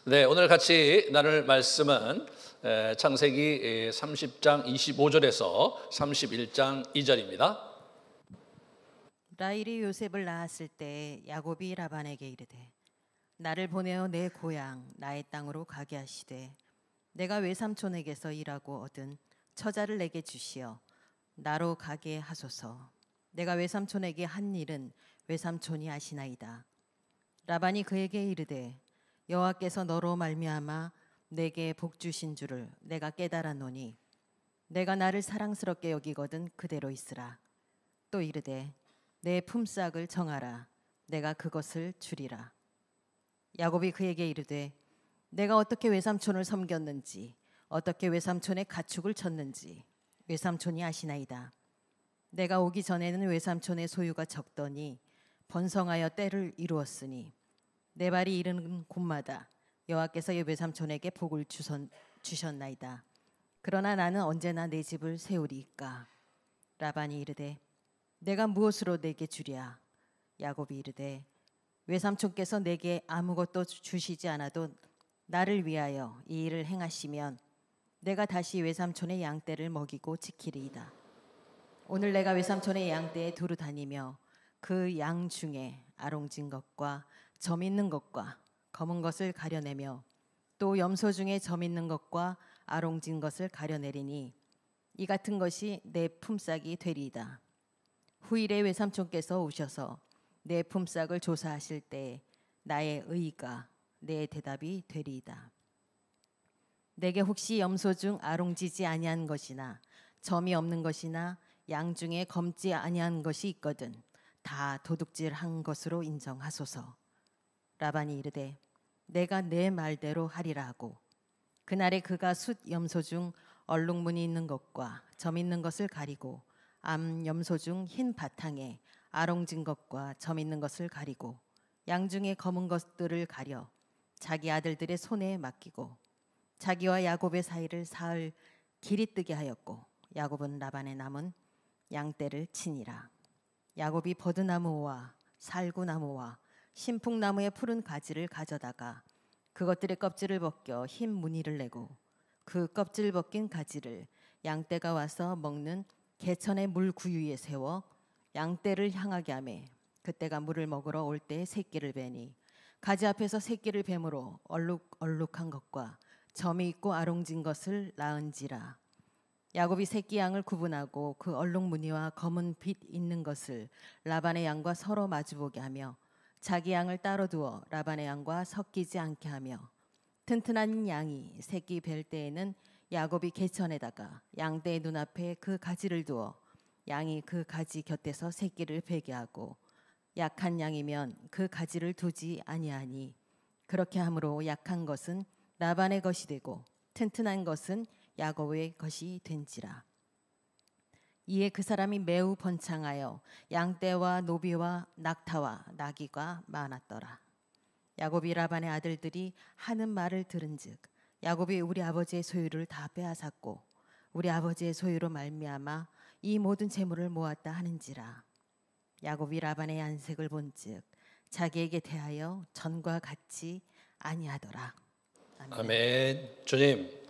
네, 오늘 같이 나눌 말씀은 창세기 30장 25절에서 31장 2절입니다. 라헬이 요셉을 낳았을 때 야곱이 라반에게 이르되 나를 보내어 내 고향 나의 땅으로 가게 하시되 내가 외삼촌에게서 일하고 얻은 처자를 내게 주시어 나로 가게 하소서. 내가 외삼촌에게 한 일은 외삼촌이 아시나이다. 라반이 그에게 이르되 여호와께서 너로 말미암아 내게 복 주신 줄을 내가 깨달았노니 내가 나를 사랑스럽게 여기거든 그대로 있으라. 또 이르되 내 품삯을 정하라. 내가 그것을 주리라. 야곱이 그에게 이르되 내가 어떻게 외삼촌을 섬겼는지 어떻게 외삼촌의 가축을 쳤는지 외삼촌이 아시나이다. 내가 오기 전에는 외삼촌의 소유가 적더니 번성하여 때를 이루었으니 내 발이 이르는 곳마다 여호와께서 외삼촌에게 복을 주셨나이다. 그러나 나는 언제나 내 집을 세우리이까. 라반이 이르되 내가 무엇으로 내게 주랴? 야곱이 이르되 외삼촌께서 내게 아무것도 주시지 않아도 나를 위하여 이 일을 행하시면 내가 다시 외삼촌의 양떼를 먹이고 지키리이다. 오늘 내가 외삼촌의 양떼에 두루 다니며 그 양 중에 아롱진 것과 점 있는 것과 검은 것을 가려내며 또 염소 중에 점 있는 것과 아롱진 것을 가려내리니 이 같은 것이 내 품삯이 되리이다. 후일에 외삼촌께서 오셔서 내 품삯을 조사하실 때 나의 의가 내 대답이 되리이다. 내게 혹시 염소 중 아롱지지 아니한 것이나 점이 없는 것이나 양 중에 검지 아니한 것이 있거든 다 도둑질한 것으로 인정하소서. 라반이 이르되 내가 내 말대로 하리라 하고 그날에 그가 숫 염소 중 얼룩무늬 있는 것과 점 있는 것을 가리고 암 염소 중 흰 바탕에 아롱진 것과 점 있는 것을 가리고 양 중에 검은 것들을 가려 자기 아들들의 손에 맡기고 자기와 야곱의 사이를 사흘 길이 뜨게 하였고 야곱은 라반의 남은 양떼를 치니라. 야곱이 버드나무와 살구나무와 신풍나무의 푸른 가지를 가져다가 그것들의 껍질을 벗겨 흰 무늬를 내고 그 껍질 벗긴 가지를 양떼가 와서 먹는 개천의 물 구유에 세워 양떼를 향하게 하매 그때가 물을 먹으러 올 때 새끼를 베니 가지 앞에서 새끼를 뱀으로 얼룩얼룩한 것과 점이 있고 아롱진 것을 낳은지라. 야곱이 새끼 양을 구분하고 그 얼룩 무늬와 검은 빛 있는 것을 라반의 양과 서로 마주보게 하며 자기 양을 따로 두어 라반의 양과 섞이지 않게 하며 튼튼한 양이 새끼 뵐 때에는 야곱이 개천에다가 양떼의 눈앞에 그 가지를 두어 양이 그 가지 곁에서 새끼를 베게 하고 약한 양이면 그 가지를 두지 아니하니 그렇게 함으로 약한 것은 라반의 것이 되고 튼튼한 것은 야곱의 것이 된지라. 이에 그 사람이 매우 번창하여 양떼와 노비와 낙타와 나귀가 많았더라. 야곱이 라반의 아들들이 하는 말을 들은즉 야곱이 우리 아버지의 소유를 다 빼앗았고 우리 아버지의 소유로 말미암아 이 모든 재물을 모았다 하는지라. 야곱이 라반의 안색을 본즉 자기에게 대하여 전과 같지 아니하더라. 아멘. 아멘. 주님,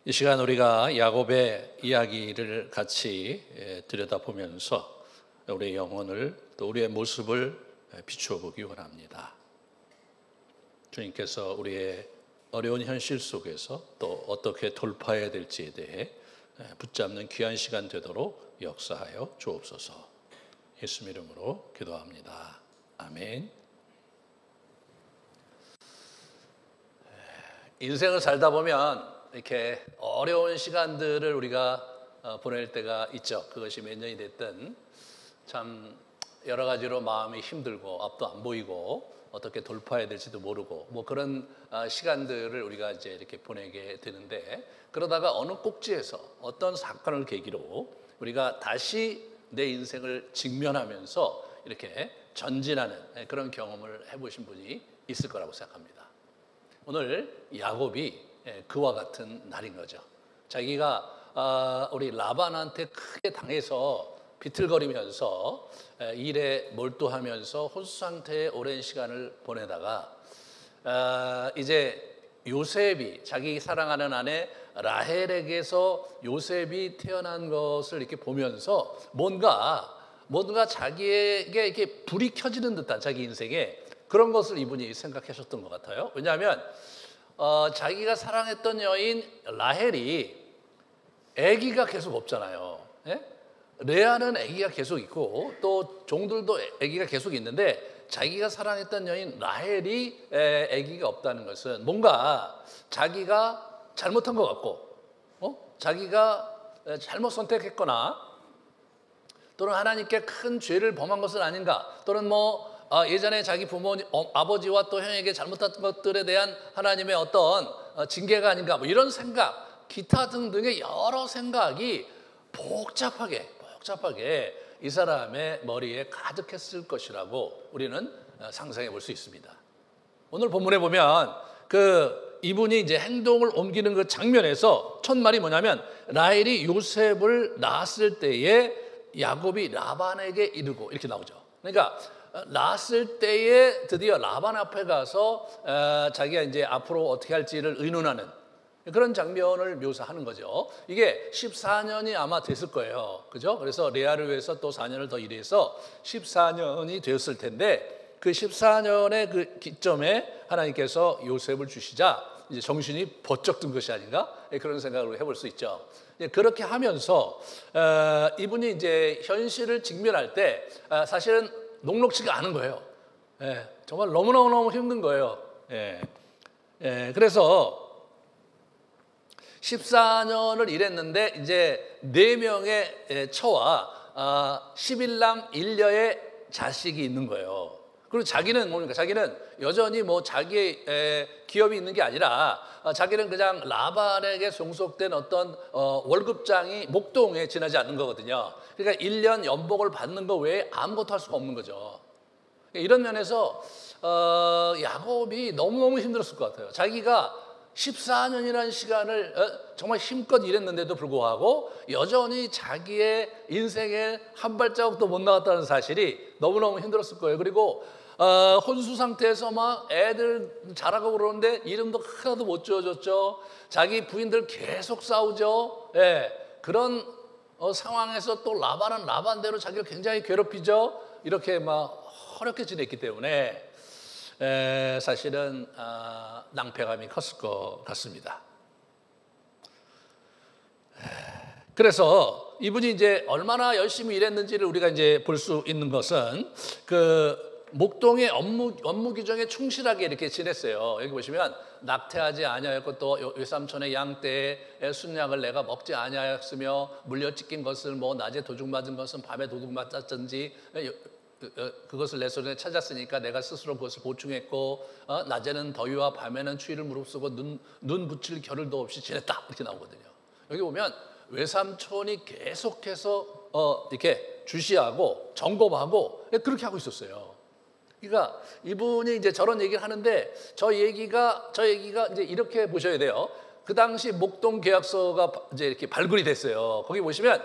이 시간 우리가 야곱의 이야기를 같이 들여다보면서 우리의 영혼을 또 우리의 모습을 비추어 보기 원합니다. 주님께서 우리의 어려운 현실 속에서 또 어떻게 돌파해야 될지에 대해 붙잡는 귀한 시간 되도록 역사하여 주옵소서. 예수 이름으로 기도합니다. 아멘. 인생을 살다 보면 이렇게 어려운 시간들을 우리가 보낼 때가 있죠. 그것이 몇 년이 됐든 참 여러 가지로 마음이 힘들고 앞도 안 보이고 어떻게 돌파해야 될지도 모르고 뭐 그런 시간들을 우리가 이제 이렇게 보내게 되는데, 그러다가 어느 꼭지에서 어떤 사건을 계기로 우리가 다시 내 인생을 직면하면서 이렇게 전진하는 그런 경험을 해보신 분이 있을 거라고 생각합니다. 오늘 야곱이 그와 같은 날인 거죠. 자기가 우리 라반한테 크게 당해서 비틀거리면서 일에 몰두하면서 혼수 상태의 오랜 시간을 보내다가 이제 요셉이 자기 사랑하는 아내 라헬에게서 요셉이 태어난 것을 이렇게 보면서 뭔가 자기에게 이렇게 불이 켜지는 듯한 자기 인생에 그런 것을 이분이 생각하셨던 것 같아요. 왜냐하면 자기가 사랑했던 여인 라헬이 아기가 계속 없잖아요. 예? 레아는 아기가 계속 있고 또 종들도 아기가 계속 있는데 자기가 사랑했던 여인 라헬이 아기가 없다는 것은 뭔가 자기가 잘못한 것 같고 자기가 잘못 선택했거나 또는 하나님께 큰 죄를 범한 것은 아닌가 또는 예전에 자기 부모님, 아버지와 또 형에게 잘못한 것들에 대한 하나님의 어떤 징계가 아닌가 이런 생각, 기타 등등의 여러 생각이 복잡하게 이 사람의 머리에 가득했을 것이라고 우리는 상상해 볼 수 있습니다. 오늘 본문에 보면 이분이 이제 행동을 옮기는 그 장면에서 첫 말이 뭐냐면 라헬이 요셉을 낳았을 때에 야곱이 라반에게 이르고 이렇게 나오죠. 그러니까 낳았을 때에 드디어 라반 앞에 가서 자기가 이제 앞으로 어떻게 할지를 의논하는 그런 장면을 묘사하는 거죠. 이게 14년이 아마 됐을 거예요. 그죠? 그래서 레아를 위해서 또 4년을 더 일해서 14년이 되었을 텐데 그 14년의 그 기점에 하나님께서 요셉을 주시자 이제 정신이 번쩍 든 것이 아닌가? 그런 생각을 해볼 수 있죠. 그렇게 하면서 이분이 이제 현실을 직면할 때 사실은 녹록지가 않은 거예요. 정말 너무너무 힘든 거예요. 그래서 14년을 일했는데 이제 4명의 처와 11남 1녀의 자식이 있는 거예요. 그리고 자기는 뭡니까? 자기는 여전히 자기의 기업이 있는 게 아니라 자기는 그냥 라반에게 종속된 어떤 월급장이 목동에 지나지 않는 거거든요. 그러니까 1년 연봉을 받는 거 외에 아무것도 할 수가 없는 거죠. 이런 면에서 야곱이 너무너무 힘들었을 것 같아요. 자기가 14년이라는 시간을 정말 힘껏 일했는데도 불구하고 여전히 자기의 인생에 한 발자국도 못 나갔다는 사실이 너무너무 힘들었을 거예요. 그리고 혼수 상태에서 막 애들 자라고 그러는데 이름도 하나도 못 지어줬죠. 자기 부인들 계속 싸우죠. 그런 상황에서 또 라반은 라반대로 자기를 굉장히 괴롭히죠. 이렇게 막 어렵게 지냈기 때문에 사실은 낭패감이 컸을 것 같습니다. 그래서 이분이 이제 얼마나 열심히 일했는지를 우리가 이제 볼 수 있는 것은 목동의 업무 규정에 충실하게 이렇게 지냈어요. 여기 보시면 낙태하지 아니하였고 또 외삼촌의 양떼의 순양을 내가 먹지 아니하였으며 물려 찢긴 것을 낮에 도둑맞은 것은 밤에 도둑맞았든지 그것을 내 손에 찾았으니까 내가 스스로 그것을 보충했고 낮에는 더위와 밤에는 추위를 무릅쓰고 눈 붙일 겨를도 없이 지냈다 이렇게 나오거든요. 여기 보면 외삼촌이 계속해서 이렇게 주시하고 점검하고 그렇게 하고 있었어요. 그러니까 이분이 이제 저런 얘기를 하는데 저 얘기가 이제 이렇게 보셔야 돼요. 그 당시 목동 계약서가 이제 이렇게 발굴이 됐어요. 거기 보시면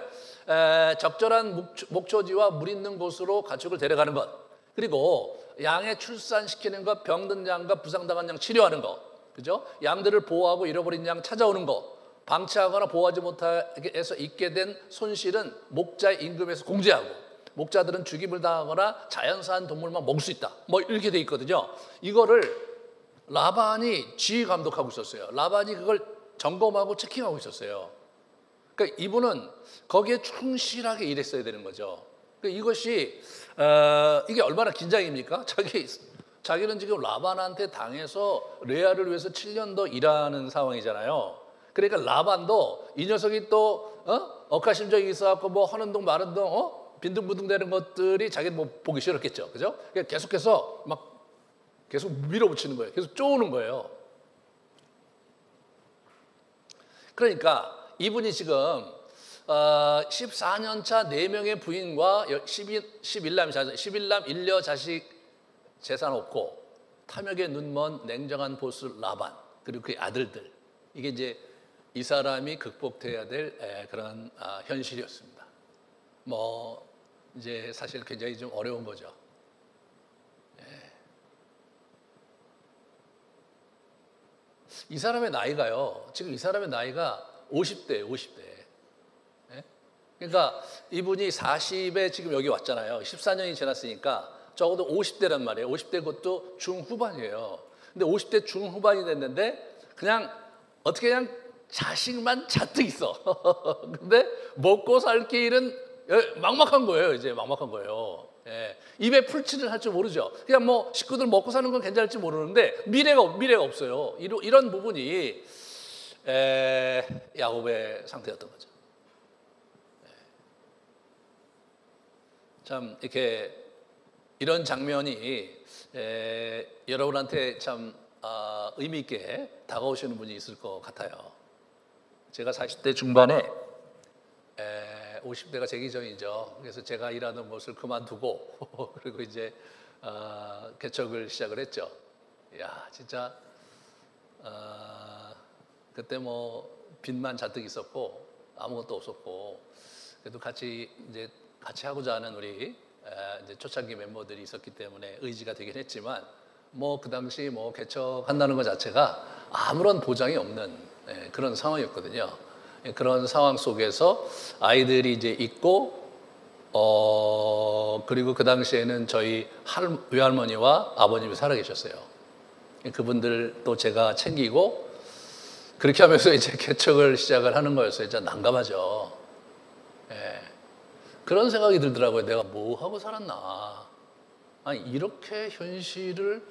적절한 목초지와 물 있는 곳으로 가축을 데려가는 것, 그리고 양의 출산시키는 것, 병든 양과 부상당한 양 치료하는 것, 그죠? 양들을 보호하고 잃어버린 양 찾아오는 것, 방치하거나 보호하지 못하게 해서 있게 된 손실은 목자의 임금에서 공제하고, 목자들은 죽임을 당하거나 자연사한 동물만 먹을 수 있다. 이렇게 돼 있거든요. 이거를 라반이 지휘 감독하고 있었어요. 라반이 그걸 점검하고 체킹하고 있었어요. 그러니까 이분은 거기에 충실하게 일했어야 되는 거죠. 그러니까 이것이 이게 얼마나 긴장입니까? 자기는 지금 라반한테 당해서 레아를 위해서 7년 더 일하는 상황이잖아요. 그러니까 라반도 이 녀석이 또 억하심정이 있어갖고 하는 동 마는 동 빈둥부둥 되는 것들이 자기는 보기 싫었겠죠. 그죠? 그러니까 계속해서 계속 밀어붙이는 거예요. 계속 쪼는 거예요. 그러니까 이분이 지금 14년 차 4명의 부인과 11남 1녀 자식 재산 없고 탐욕에 눈먼 냉정한 보스 라반 그리고 그의 아들들, 이게 이제 이 사람이 극복돼야 될 그런 현실이었습니다. 이제 사실 굉장히 좀 어려운 거죠. 이 사람의 나이가요, 지금 이 사람의 나이가 50대예요, 50대. 예? 그러니까 이분이 40에 지금 여기 왔잖아요. 14년이 지났으니까 적어도 50대란 말이에요. 50대 그것도 중후반이에요. 근데 50대 중후반이 됐는데 그냥 어떻게 그냥 자식만 잔뜩 있어. 근데 먹고 살 길은 막막한 거예요. 이제 막막한 거예요. 예. 입에 풀칠을 할 줄 모르죠. 그냥 뭐 식구들 먹고 사는 건 괜찮을지 모르는데 미래가 없어요. 이런 부분이 야곱의 상태였던 거죠. 참 이렇게 이런 장면이 여러분한테 참 의미 있게 다가오시는 분이 있을 것 같아요. 제가 40대 중반에 50대가 되기 전이죠. 그래서 제가 일하는 곳을 그만두고 그리고 이제 개척을 시작을 했죠. 야, 진짜 그때 뭐 빚만 잔뜩 있었고 아무것도 없었고 그래도 같이 하고자 하는 우리 이제 초창기 멤버들이 있었기 때문에 의지가 되긴 했지만 뭐 그 당시 뭐 개척한다는 것 자체가 아무런 보장이 없는 그런 상황이었거든요. 그런 상황 속에서 아이들이 이제 있고 그리고 그 당시에는 저희 외할머니와 아버님이 살아 계셨어요. 그분들 또 제가 챙기고 그렇게 하면서 이제 개척을 시작을 하는 거였어요. 진짜 난감하죠. 그런 생각이 들더라고요. 내가 뭐 하고 살았나? 아니 이렇게 현실을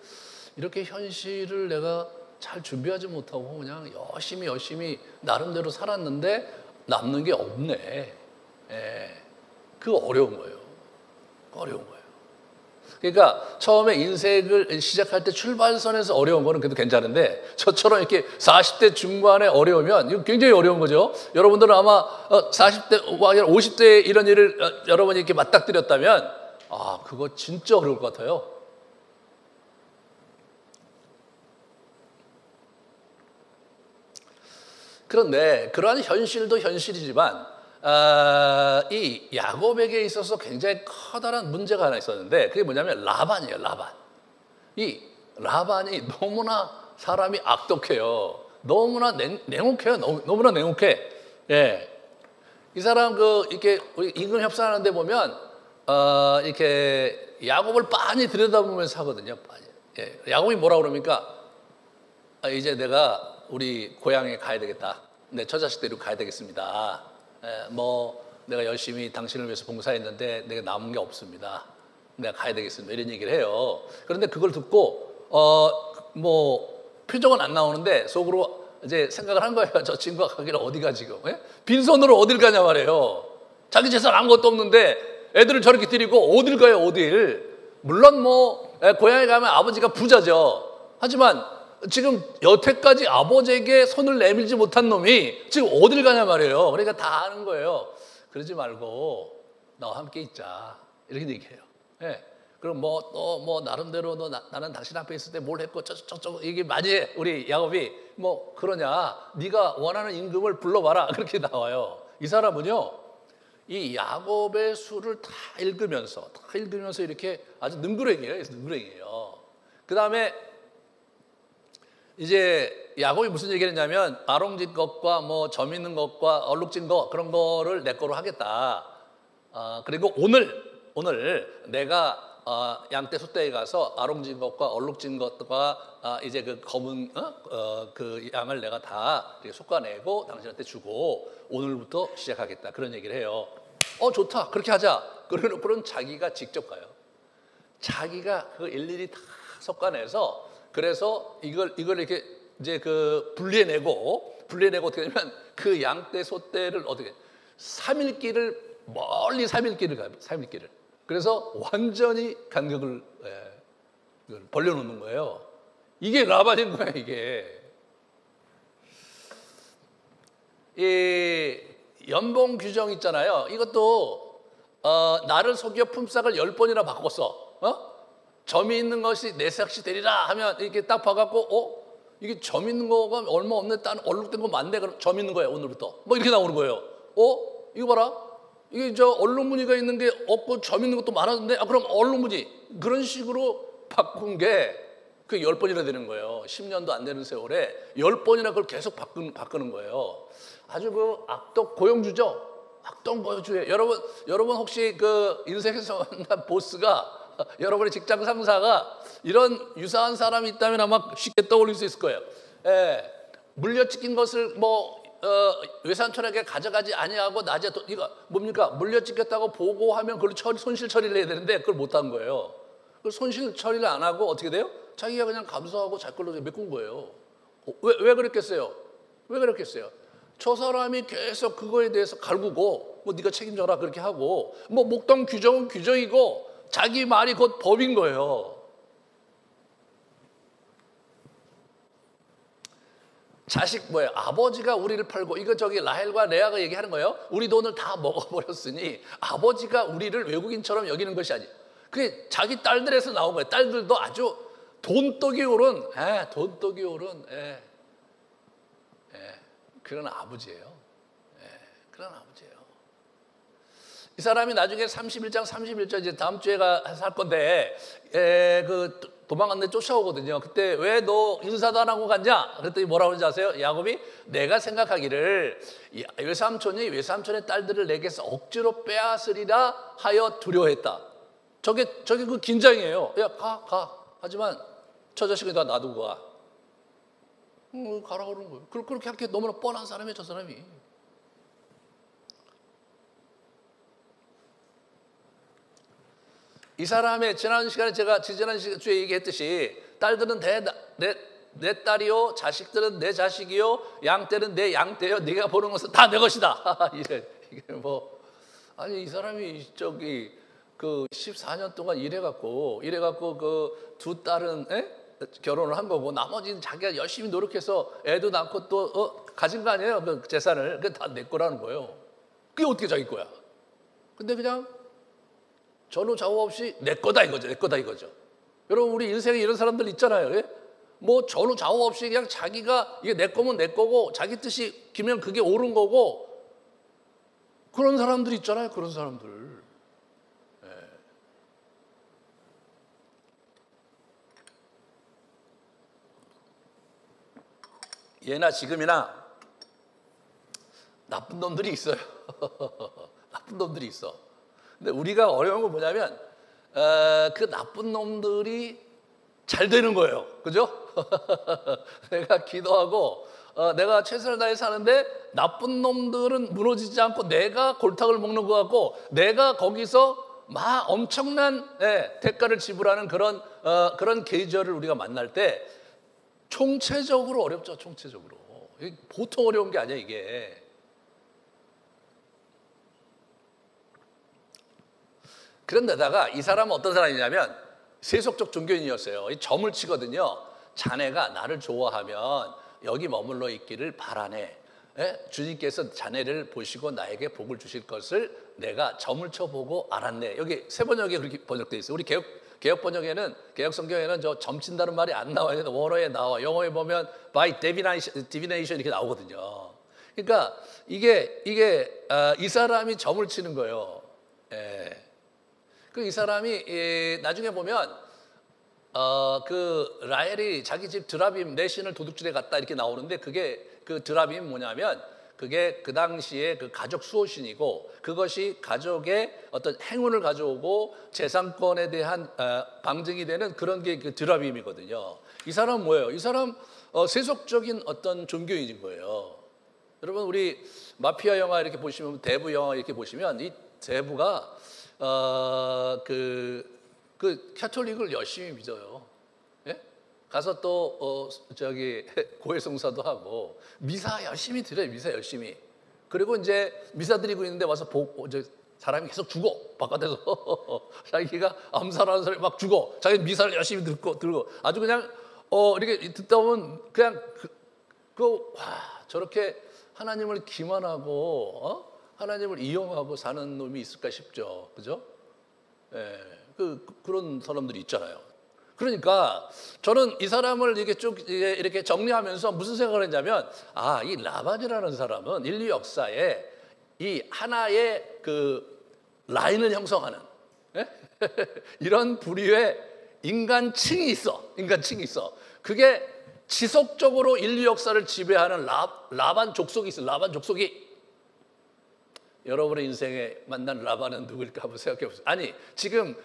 내가 잘 준비하지 못하고 그냥 열심히 나름대로 살았는데 남는 게 없네. 그거 어려운 거예요. 그러니까 처음에 인생을 시작할 때 출발선에서 어려운 거는 그래도 괜찮은데 저처럼 이렇게 40대 중반에 어려우면 이거 굉장히 어려운 거죠. 여러분들은 아마 40대, 50대에 이런 일을 여러분이 이렇게 맞닥뜨렸다면 그거 진짜 어려울 것 같아요. 그런데 그러한 현실도 현실이지만 이 야곱에게 있어서 굉장히 커다란 문제가 하나 있었는데 그게 뭐냐면 라반이에요. 이 라반이 너무나 사람이 악독해요. 너무나 냉혹해요. 너무나 냉혹해. 예. 이 사람 이렇게 우리 임금 협상하는데 보면 이렇게 야곱을 빤히 들여다보면서 하거든요. 빤히. 예. 야곱이 뭐라 그럽니까? 이제 내가 우리 고향에 가야 되겠다. 내 처자식대로 가야 되겠습니다. 뭐 내가 열심히 당신을 위해서 봉사했는데 내가 남은 게 없습니다. 내가 가야 되겠습니다. 이런 얘기를 해요. 그런데 그걸 듣고 뭐 표정은 안 나오는데 속으로 이제 생각을 한 거예요. 저 친구가 가기를 어디가 지금 빈손으로 어딜 가냐 말이에요. 자기 재산 아무것도 없는데 애들을 저렇게 데리고 어딜 가요 어딜. 물론 뭐 고향에 가면 아버지가 부자죠. 하지만 지금 여태까지 아버지에게 손을 내밀지 못한 놈이 지금 어딜 가냐 말이에요. 그러니까 다 아는 거예요. 그러지 말고 나와 함께 있자 이렇게 얘기해요. 그럼 뭐 나름대로 나는 당신 앞에 있을 때 뭘 했고 저쪽 이게 많이 해. 우리 야곱이 뭐 그러냐 네가 원하는 임금을 불러봐라 그렇게 나와요. 이 사람은요 이 야곱의 수를 다 읽으면서 이렇게 아주 능구렁이에요. 그 다음에 이제 야곱이 무슨 얘기를 했냐면 아롱진 것과 뭐 점 있는 것과 얼룩진 것 그런 거를 내 거로 하겠다. 그리고 오늘 내가 양떼 소떼에 가서 아롱진 것과 얼룩진 것과 이제 그 검은 그 양을 내가 다 솎아내고 당신한테 주고 오늘부터 시작하겠다. 그런 얘기를 해요. 좋다. 그렇게 하자. 그러고는 자기가 직접 가요. 자기가 그 일일이 다 솎아내서 그래서 이걸 이렇게 이제 그 분리해내고 어떻게 되면 그 양떼 소떼를 어떻게 3일 멀리 3일 가요. 3일 그래서 완전히 간격을 벌려놓는 거예요. 이게 라반인 거야 이게. 이 연봉 규정 있잖아요. 이것도 나를 속여 품삯을 10번이나 바꿨어. 점이 있는 것이 내 삭시 되리라 하면 이렇게 딱 봐갖고 이게 점 있는 거가 얼마 없네. 딴 얼룩된 거 많네. 그럼 점 있는 거예요 오늘부터. 뭐 이렇게 나오는 거예요. 이거 봐라. 이게 저 언론 문의가 있는 게 없고 점 있는 것도 많았는데 그럼 언론 문의 그런 식으로 바꾼 게 그게 10번이나 되는 거예요. 10년도 안 되는 세월에 10번이나 그걸 계속 바꾸는 거예요. 아주 그 악덕 고용주죠. 악덕 고용주예요. 여러분 혹시 그 인생에서 만난 보스가 여러분의 직장 상사가 이런 유사한 사람이 있다면 아마 쉽게 떠올릴 수 있을 거예요. 예, 물려찍힌 것을 외삼촌에게 가져가지 아니하고 낮에 이거 뭡니까? 물려찍혔다고 보고하면 그걸 손실 처리를 해야 되는데 그걸 못한 거예요. 그 손실 처리를 안 하고 어떻게 돼요? 자기가 그냥 감수하고 자기 걸로 메꾼 거예요. 왜 그랬겠어요? 왜 그랬겠어요? 저 사람이 계속 그거에 대해서 갈구고 네가 책임져라 그렇게 하고 목동 규정은 규정이고 자기 말이 곧 법인 거예요. 자식 뭐예요? 아버지가 우리를 팔고 이거 저기 라헬과 레아가 얘기하는 거예요. 우리 돈을 다 먹어버렸으니 아버지가 우리를 외국인처럼 여기는 것이 아니에요. 그게 자기 딸들에서 나온 거예요. 딸들도 아주 돈독이 오른 그런 아버지예요. 그런 아버지예요. 이 사람이 나중에 31장 31절 이제 다음 주에 할 건데 그 도망갔는데 쫓아오거든요. 그때 왜 너 인사도 안 하고 갔냐? 그랬더니 뭐라고 하는지 아세요? 야곱이 내가 생각하기를 외삼촌의 딸들을 내게서 억지로 빼앗으리라 하여 두려워했다. 저게 그 긴장이에요. 야 가. 하지만 저 자식을 다 놔두고 가. 가라고 그러는 거예요. 그렇게 할게 너무나 뻔한 사람이에요, 저 사람이. 이 사람의 지난 시간에 제가 지난 주에 얘기했듯이 딸들은 내 딸이요, 자식들은 내 자식이요, 양떼는 내 양떼요. 네가 보는 것은 다 내 것이다. 이게 아니 이 사람이 그 14년 동안 일해갖고 그 두 딸은 결혼을 한 거고 나머지는 자기가 열심히 노력해서 애도 낳고 또 가진 거 아니에요? 그 재산을. 그게 다 내 거라는 거예요. 그게 어떻게 자기 거야? 근데 그냥 전후 좌우 없이 내 거다 이거죠. 여러분 우리 인생에 이런 사람들 있잖아요. 예? 전후 좌우 없이 그냥 자기가 이게 내 거면 내 거고 자기 뜻이 기면 그게 옳은 거고 그런 사람들 있잖아요. 그런 사람들. 예나 지금이나 나쁜 놈들이 있어요. 나쁜 놈들이 있어. 근데 우리가 어려운 건 뭐냐면 그 나쁜 놈들이 잘 되는 거예요. 그죠? 내가 기도하고 내가 최선을 다해 사는데 나쁜 놈들은 무너지지 않고 내가 골탕을 먹는 것 같고 내가 거기서 막 엄청난 대가를 지불하는 그런 계절을 우리가 만날 때 총체적으로 어렵죠. 총체적으로. 보통 어려운 게 아니야 이게. 그런데다가 이 사람은 어떤 사람이냐면 세속적 종교인이었어요. 이 점을 치거든요. 자네가 나를 좋아하면 여기 머물러 있기를 바라네. 주님께서 자네를 보시고 나에게 복을 주실 것을 내가 점을 쳐보고 알았네. 여기 세 번역에 그렇게 번역되어 있어요. 우리 개혁 번역에는, 개혁 성경에는 저 점친다는 말이 안 나와요. 원어에 나와. 영어에 보면 by divination 이렇게 나오거든요. 그러니까 이게 이 사람이 점을 치는 거예요. 이 사람이 나중에 보면 그 라헬이 자기 집 드라빔 내 신을 도둑질해 갔다 이렇게 나오는데 그게 그 드라빔이 뭐냐면 그게 그 당시에 그 가족 수호신이고 그것이 가족의 어떤 행운을 가져오고 재산권에 대한 방증이 되는 그런 게 그 드라빔이거든요. 이 사람은 뭐예요? 이 사람 세속적인 어떤 종교인인 거예요. 여러분 우리 마피아 영화 이렇게 보시면 대부 영화 이렇게 보시면 이 대부가 그 캐톨릭을 열심히 믿어요. 예? 가서 또 고해성사도 하고 미사 열심히 드려요. 미사 열심히. 그리고 이제 미사 드리고 있는데 와서 사람이 계속 죽어 바깥에서 자기가 암살하는 사람이 막 죽어. 자기 미사를 열심히 들고 아주 그냥 이렇게 듣다 보면 그냥 저렇게 하나님을 기만하고 하나님을 이용하고 사는 놈이 있을까 싶죠. 그죠? 그런 사람들이 있잖아요. 그러니까 저는 이 사람을 이렇게 쭉 이렇게 정리하면서 무슨 생각을 했냐면 이 라반이라는 사람은 인류 역사에 이 하나의 그 라인을 형성하는 이런 부류의 인간층이 있어. 그게 지속적으로 인류 역사를 지배하는 라반 족속이 있어. 라반 족속이. 여러분의 인생에 만난 라반은 누구일까 한번 생각해 보세요. 아니 지금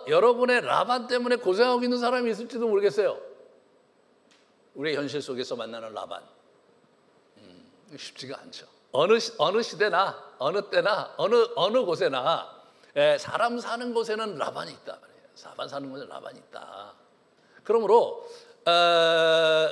여러분의 라반 때문에 고생하고 있는 사람이 있을지도 모르겠어요. 우리의 현실 속에서 만나는 라반. 쉽지가 않죠. 어느 시대나 어느 때나 어느 곳에나 사람 사는 곳에는 라반이 있다. 사람 사는 곳에 라반이 있다. 그러므로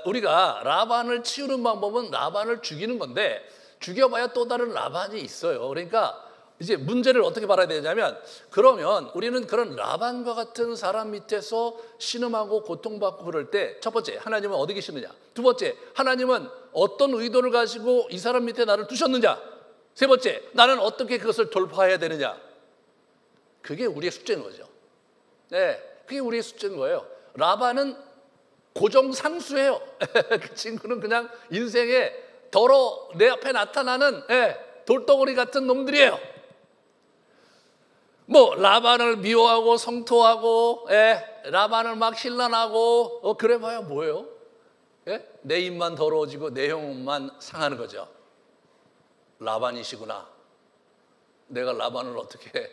우리가 라반을 치우는 방법은 라반을 죽이는 건데 죽여봐야 또 다른 라반이 있어요. 그러니까 이제 문제를 어떻게 바라야 되냐면 그러면 우리는 그런 라반과 같은 사람 밑에서 신음하고 고통받고 그럴 때 첫 번째 하나님은 어디 계시느냐, 두 번째 하나님은 어떤 의도를 가지고 이 사람 밑에 나를 두셨느냐, 세 번째 나는 어떻게 그것을 돌파해야 되느냐. 그게 우리의 숙제인 거죠. 네, 그게 우리의 숙제인 거예요. 라반은 고정상수예요. 그 친구는 그냥 인생에 더러 내 앞에 나타나는 돌덩어리 같은 놈들이에요. 뭐 라반을 미워하고 성토하고 라반을 막 힐난하고 그래봐야 뭐예요? 내 입만 더러워지고 내 영혼만 상하는 거죠. 라반이시구나. 내가 라반을 어떻게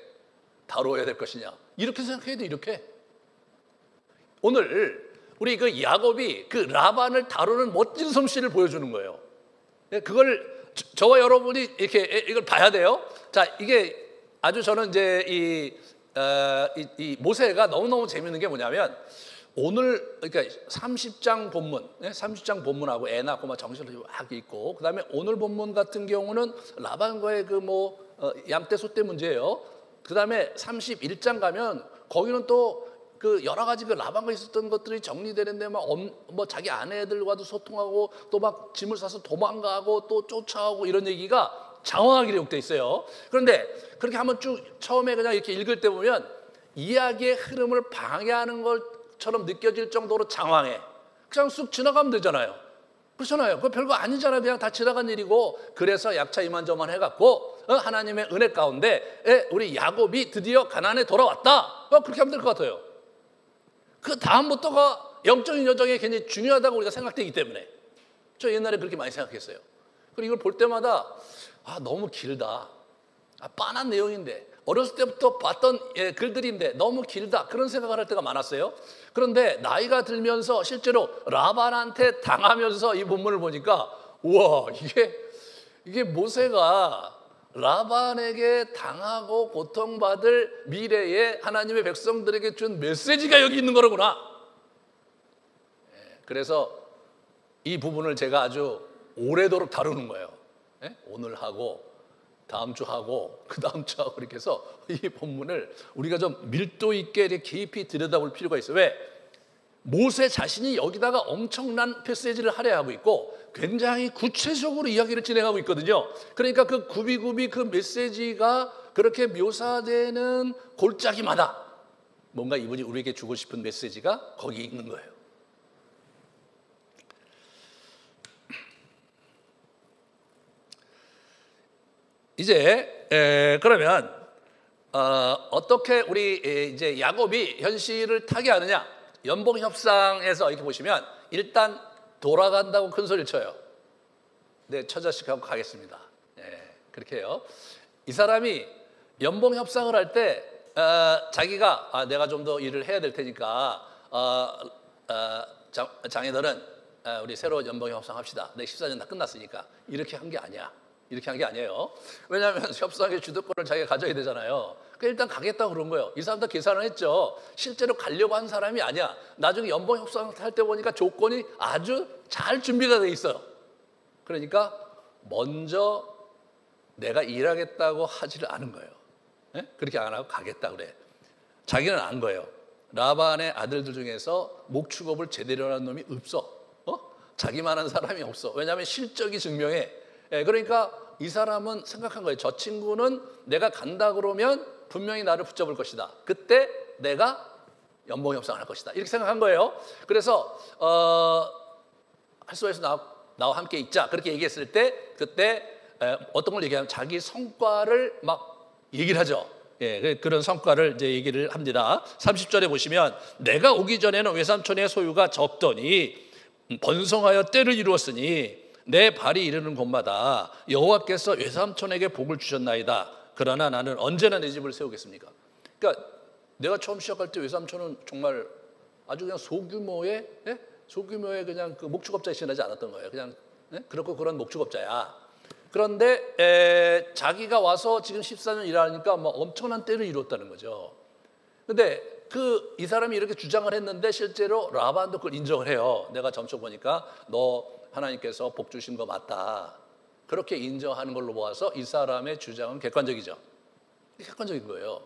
다뤄야 될 것이냐. 이렇게 생각해야 돼. 이렇게. 오늘 우리 그 야곱이 그 라반을 다루는 멋진 솜씨를 보여주는 거예요. 그걸 저와 여러분이 이렇게 이걸 봐야 돼요. 자, 이게 아주 저는 이제 이 모세가 너무너무 재밌는 게 뭐냐면 오늘 그러니까 30장 본문, 30장 본문하고 애 낳고 막 정신을 막 있고 그다음에 오늘 본문 같은 경우는 라반과의 그 뭐 양떼 소떼 문제예요. 그다음에 31장 가면 거기는 또 그 여러 가지 그 라반과 있었던 것들이 정리되는데 막 뭐 자기 아내들과도 소통하고 또 막 짐을 싸서 도망가고 또 쫓아오고 이런 얘기가 장황하게 기록돼 있어요. 그런데 그렇게 한번 쭉 처음에 그냥 이렇게 읽을 때 보면 이야기의 흐름을 방해하는 것처럼 느껴질 정도로 장황해. 그냥 쑥 지나가면 되잖아요. 그렇잖아요. 그거 별거 아니잖아요. 그냥 다 지나간 일이고. 그래서 약차 이만저만 해갖고 하나님의 은혜 가운데 우리 야곱이 드디어 가나안에 돌아왔다. 그렇게 하면 될 것 같아요. 그 다음부터가 영적인 여정이 굉장히 중요하다고 우리가 생각되기 때문에 저 옛날에 그렇게 많이 생각했어요. 그리고 이걸 볼 때마다 너무 길다. 빤한 내용인데 어렸을 때부터 봤던 글들인데 너무 길다. 그런 생각을 할 때가 많았어요. 그런데 나이가 들면서 실제로 라반한테 당하면서 이 본문을 보니까 우와 이게 모세가 라반에게 당하고 고통받을 미래에 하나님의 백성들에게 준 메시지가 여기 있는 거로구나. 그래서 이 부분을 제가 아주 오래도록 다루는 거예요. 오늘 하고 다음 주 하고 그 다음 주 하고 이렇게 해서 이 본문을 우리가 좀 밀도 있게 이렇게 깊이 들여다볼 필요가 있어요. 왜? 모세 자신이 여기다가 엄청난 메시지를 할애하고 있고 굉장히 구체적으로 이야기를 진행하고 있거든요. 그러니까 그 굽이굽이 그 메시지가 그렇게 묘사되는 골짜기마다 뭔가 이분이 우리에게 주고 싶은 메시지가 거기 있는 거예요. 이제 그러면 어떻게 우리 이제 야곱이 현실을 타게 하느냐? 연봉 협상에서 이렇게 보시면 일단 돌아간다고 큰 소리를 쳐요. 네, 처자식하고 가겠습니다. 그렇게 해요. 이 사람이 연봉 협상을 할 때 자기가 내가 좀 더 일을 해야 될 테니까 장애들은 우리 새로운 연봉 협상합시다. 내 14년 다 끝났으니까. 이렇게 한 게 아니야. 이렇게 한 게 아니에요. 왜냐하면 협상의 주도권을 자기가 가져야 되잖아요. 그러니까 일단 가겠다고 그런 거예요. 이 사람도 계산을 했죠. 실제로 가려고 한 사람이 아니야. 나중에 연봉 협상할 때 보니까 조건이 아주 잘 준비가 돼 있어요. 그러니까 먼저 내가 일하겠다고 하지를 않은 거예요. 그렇게 안 하고 가겠다 그래. 자기는 안 거예요. 라반의 아들들 중에서 목축업을 제대로 하는 놈이 없어. 자기만한 사람이 없어. 왜냐하면 실적이 증명해. 그러니까 이 사람은 생각한 거예요. 저 친구는 내가 간다 그러면 분명히 나를 붙잡을 것이다. 그때 내가 연봉 협상을 할 것이다. 이렇게 생각한 거예요. 그래서 할수에서 나와 함께 있자. 그렇게 얘기했을 때 그때 어떤 걸 얘기하면 자기 성과를 막 얘기를 하죠. 예, 그런 성과를 이제 얘기를 합니다. 30절에 보시면 내가 오기 전에는 외삼촌의 소유가 적더니 번성하여 때를 이루었으니 내 발이 이르는 곳마다 여호와께서 외삼촌에게 복을 주셨나이다. 그러나 나는 언제나 내 집을 세우겠습니까? 그러니까 내가 처음 시작할 때 외삼촌은 정말 아주 그냥 소규모의 그냥 그 목축업자에 지나지 않았던 거예요. 그냥 그렇고 그런 목축업자야. 그런데 자기가 와서 지금 14년 일하니까 뭐 엄청난 때를 이뤘다는 거죠. 근데 이 사람이 이렇게 주장을 했는데 실제로 라반도 그걸 인정을 해요. 내가 점쳐 보니까 너 하나님께서 복 주신 거 맞다. 그렇게 인정하는 걸로 보아서 이 사람의 주장은 객관적이죠. 객관적인 거예요.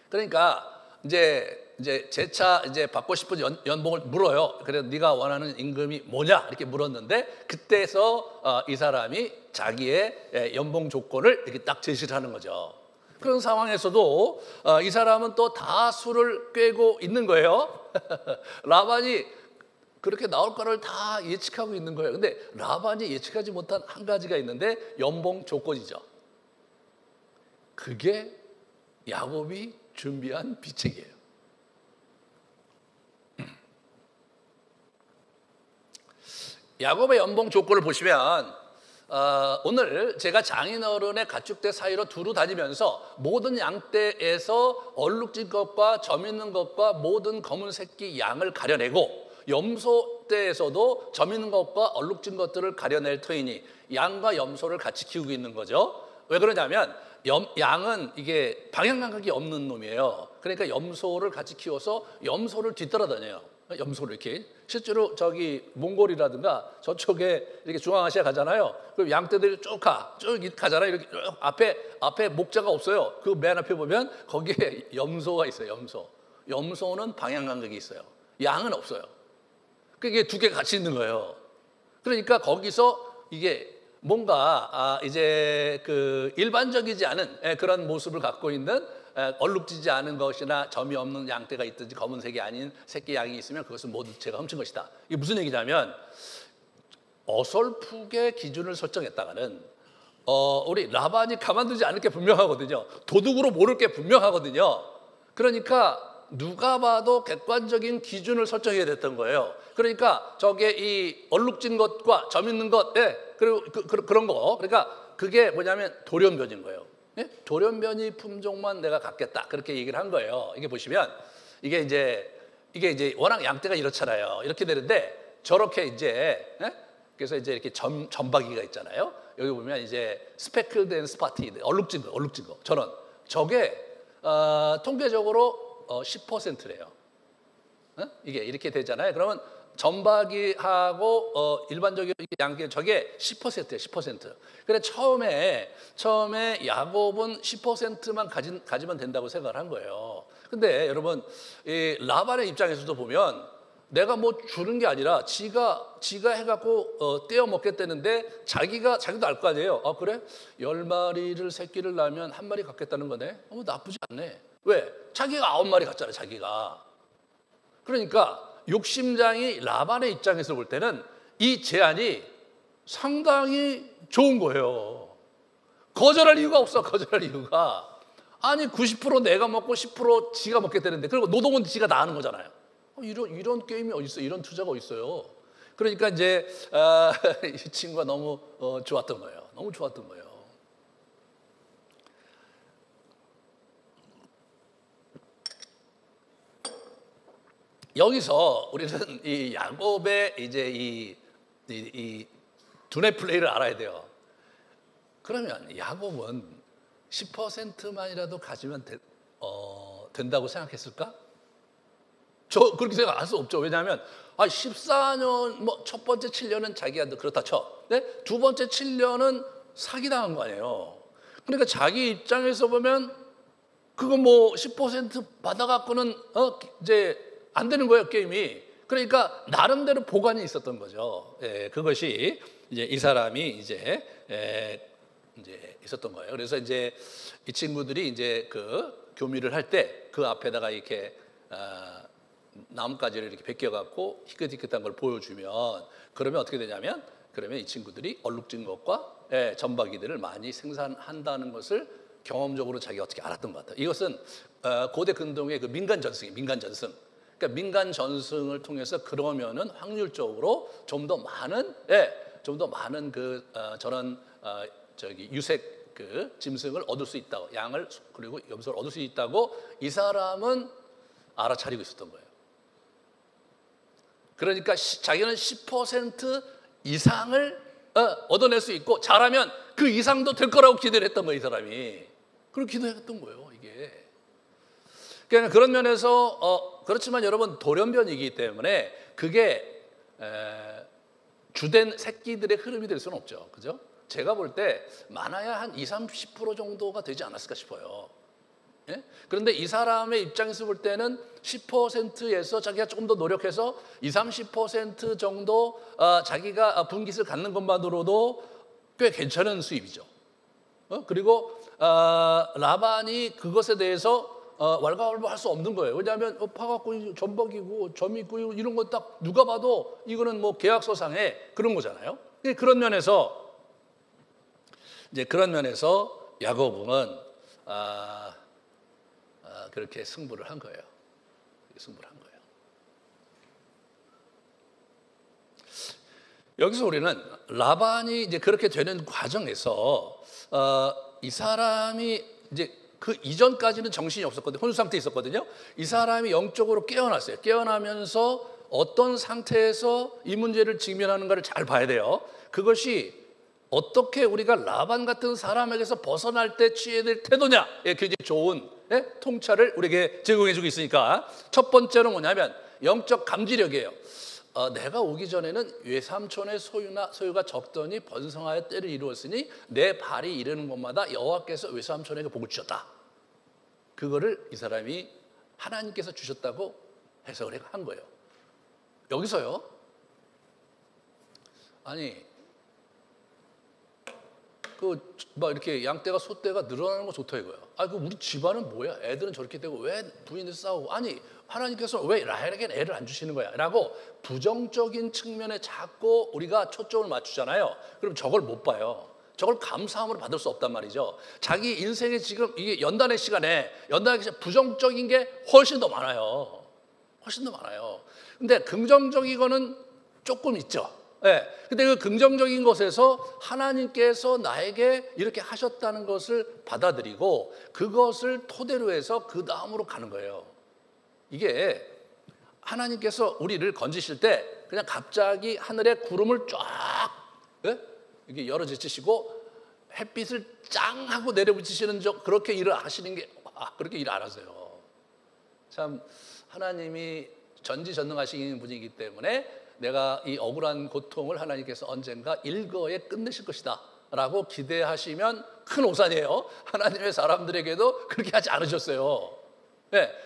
그러니까 이제 재차 이제 받고 싶은 연봉을 물어요. 그래서 네가 원하는 임금이 뭐냐 이렇게 물었는데 그때서 이 사람이 자기의 연봉 조건을 이렇게 딱 제시를 하는 거죠. 그런 상황에서도 이 사람은 또 다 술을 꿰고 있는 거예요. 라반이 그렇게 나올 거를 다 예측하고 있는 거예요. 근데 라반이 예측하지 못한 한 가지가 있는데 연봉 조건이죠. 그게 야곱이 준비한 비책이에요. 야곱의 연봉 조건을 보시면 오늘 제가 장인어른의 가축대 사이로 두루 다니면서 모든 양떼에서 얼룩진 것과 점 있는 것과 모든 검은 새끼 양을 가려내고 염소떼에서도 점 있는 것과 얼룩진 것들을 가려낼 터이니 양과 염소를 같이 키우고 있는 거죠. 왜 그러냐면 양은 이게 방향 감각이 없는 놈이에요. 그러니까 염소를 같이 키워서 염소를 뒤따라다녀요. 염소를 이렇게 실제로 저기 몽골이라든가 저쪽에 이렇게 중앙아시아 가잖아요. 그럼 양떼들이 쭉 가잖아요. 이렇게 쭉 앞에 목자가 없어요. 그 맨 앞에 보면 거기에 염소가 있어요. 염소는 방향 감각이 있어요. 양은 없어요. 그게 두 개 같이 있는 거예요. 그러니까 거기서 이게 뭔가 이제 그 일반적이지 않은 그런 모습을 갖고 있는 얼룩지지 않은 것이나 점이 없는 양떼가 있든지 검은색이 아닌 새끼 양이 있으면 그것은 모두 제가 훔친 것이다. 이게 무슨 얘기냐면 어설프게 기준을 설정했다가는 우리 라반이 가만두지 않을 게 분명하거든요. 도둑으로 모를 게 분명하거든요. 그러니까 누가 봐도 객관적인 기준을 설정해야 됐던 거예요. 그러니까 저게 이 얼룩진 것과 점 있는 것, 그리고 그런 거. 그러니까 그게 뭐냐면 돌연변인 거예요. 돌연변이 품종만 내가 갖겠다. 그렇게 얘기를 한 거예요. 이게 보시면 이게 이제 워낙 양떼가 이렇잖아요. 이렇게 되는데 저렇게 이제 그래서 이제 이렇게 점박이가 있잖아요. 여기 보면 이제 스페클드 앤 스파티 얼룩진 거 저게 통계적으로 10%래요. 이게 이렇게 되잖아요. 그러면 점박이하고 일반적인 양계 저게 10%예요. 10%. 그래 처음에 야곱은 10%만 가지면 된다고 생각을 한 거예요. 근데 여러분 이 라반의 입장에서도 보면 내가 뭐 주는 게 아니라 지가 해갖고 떼어 먹겠다는데 자기도 알 거 아니에요. 그래? 10마리를 새끼를 낳으면 한 마리 갖겠다는 거네. 나쁘지 않네. 왜? 자기가 9마리 갖잖아. 자기가. 그러니까 욕심장이 라반의 입장에서 볼 때는 이 제안이 상당히 좋은 거예요. 거절할 이유가 없어. 거절할 이유가. 아니 90% 내가 먹고 10% 지가 먹겠다는데 그리고 노동은 지가 다 하는 거잖아요. 이런 게임이 어디 있어요? 이런 투자가 어디 있어요? 그러니까 이제 이 친구가 너무 좋았던 거예요. 너무 좋았던 거예요. 여기서 우리는 이 야곱의 이제 이 두뇌 플레이를 알아야 돼요. 그러면 야곱은 10%만이라도 가지면 된다고 생각했을까? 저 그렇게 생각할 수 없죠. 왜냐하면 14년 뭐 첫 번째 7년은 자기가 그렇다 쳐. 네? 두 번째 7년은 사기당한 거 아니에요. 그러니까 자기 입장에서 보면 그거 뭐 10% 받아갖고는 이제 안 되는 거예요, 게임이. 그러니까 나름대로 보관이 있었던 거죠. 그것이 이제 이 사람이 이제 있었던 거예요. 그래서 이제 이 친구들이 이제 그 교미를 할 때 그 앞에다가 이렇게 나뭇가지를 이렇게 베껴 갖고 희끗희끗한 걸 보여주면 그러면 어떻게 되냐면 그러면 이 친구들이 얼룩진 것과 점박이들을 많이 생산한다는 것을 경험적으로 자기가 어떻게 알았던 것 같아요. 이것은 고대 근동의 그 민간 전승. 그러니까 민간 전승을 통해서 그러면은 확률적으로 좀 더 많은 저런 유색 그 짐승을 얻을 수 있다고, 양을 그리고 염소를 얻을 수 있다고 이 사람은 알아차리고 있었던 거예요. 그러니까 자기는 10% 이상을 얻어낼 수 있고 잘하면 그 이상도 될 거라고 기대를 했던 거예요, 이 사람이. 그걸 기도했던 거예요, 이게. 그러니까 그런 면에서 그렇지만 여러분 돌연변이기 때문에 그게 주된 새끼들의 흐름이 될 수는 없죠, 그죠? 제가 볼 때 많아야 한 20-30% 정도가 되지 않았을까 싶어요. 예? 그런데 이 사람의 입장에서 볼 때는 10%에서 자기가 조금 더 노력해서 20-30% 정도 자기가 분깃을 갖는 것만으로도 꽤 괜찮은 수입이죠. 그리고 라반이 그것에 대해서 왈가왈부할 수 없는 거예요. 왜냐하면 파갖고 전복이고 점 있고 이런 거 딱 누가 봐도 이거는 뭐 계약서상의 그런 거잖아요. 그런 면에서 야곱은 그렇게 승부를 한 거예요. 여기서 우리는 라반이 이제 그렇게 되는 과정에서 이 사람이 이제 그 이전까지는 정신이 없었거든요. 혼수 상태에 있었거든요. 이 사람이 영적으로 깨어났어요. 깨어나면서 어떤 상태에서 이 문제를 직면하는가를 잘 봐야 돼요. 그것이 어떻게 우리가 라반 같은 사람에게서 벗어날 때 취해야 될 태도냐, 굉장히 좋은 통찰을 우리에게 제공해주고 있으니까 첫 번째는 뭐냐면 영적 감지력이에요. 내가 오기 전에는 외삼촌의 소유가 적더니 번성하여 때를 이루었으니 내 발이 이르는 곳마다 여호와께서 외삼촌에게 복을 주셨다. 그거를 이 사람이 하나님께서 주셨다고 해석을 한 거예요. 여기서요. 아니 막 이렇게 양떼가 소떼가 늘어나는 거 좋다 이거야. 그 우리 집안은 뭐야? 애들은 저렇게 되고 왜 부인들 싸우고? 아니 하나님께서 왜 라헬에겐 애를 안 주시는 거야? 라고 부정적인 측면에 자꾸 우리가 초점을 맞추잖아요. 그럼 저걸 못 봐요. 저걸 감사함으로 받을 수 없단 말이죠. 자기 인생에 지금 이게 연단의 시간에 부정적인 게 훨씬 더 많아요. 근데 긍정적인 조금 있죠. 근데 그 긍정적인 것에서 하나님께서 나에게 이렇게 하셨다는 것을 받아들이고 그것을 토대로 해서 그 다음으로 가는 거예요. 이게 하나님께서 우리를 건지실 때 그냥 갑자기 하늘에 구름을 쫙 이렇게 열어제치시고 햇빛을 짱 하고 내려붙이시는 그렇게 일을 하시는 게 그렇게 일 안 하세요. 참 하나님이 전지전능하신 분이기 때문에 내가 이 억울한 고통을 하나님께서 언젠가 일거에 끝내실 것이다 라고 기대하시면 큰 오산이에요. 하나님의 사람들에게도 그렇게 하지 않으셨어요.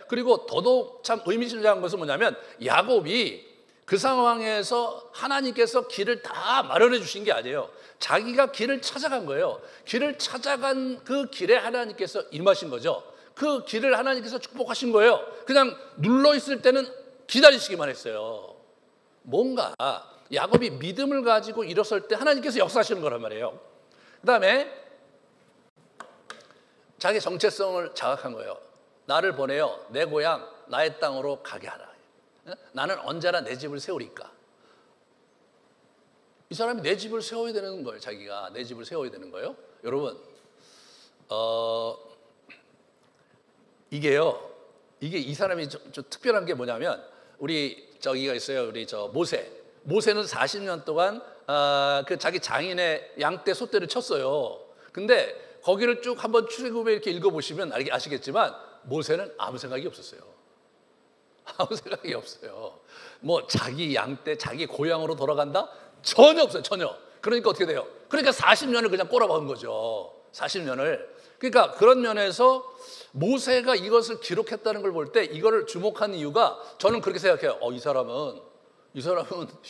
그리고 더더욱 참 의미심장한 것은 뭐냐면 야곱이 그 상황에서 하나님께서 길을 다 마련해 주신 게 아니에요. 자기가 길을 찾아간 거예요. 길을 찾아간 그 길에 하나님께서 임하신 거죠. 그 길을 하나님께서 축복하신 거예요. 그냥 눌러있을 때는 기다리시기만 했어요. 뭔가 야곱이 믿음을 가지고 일었을 때 하나님께서 역사하시는 거란 말이에요. 그 다음에 자기 정체성을 자각한 거예요. 나를 보내어 내 고향 나의 땅으로 가게 하라. 나는 언제나 내 집을 세우리까. 이 사람이 내 집을 세워야 되는 거예요. 자기가 내 집을 세워야 되는 거예요. 여러분 이게 이 사람이 좀 특별한 게 뭐냐면 우리 저기가 있어요. 우리 모세는 40년 동안 그 자기 장인의 양떼 소떼를 쳤어요. 근데 거기를 쭉 한번 출애굽에 이렇게 읽어보시면 아시겠지만 모세는 아무 생각이 없었어요. 뭐 자기 양떼 자기 고향으로 돌아간다? 전혀 없어요. 전혀. 그러니까 어떻게 돼요? 그러니까 40년을 그냥 꼬라박은 거죠. 40년을. 그러니까 그런 면에서 모세가 이것을 기록했다는 걸 볼 때 이거를 주목한 이유가 저는 그렇게 생각해요. 이 사람은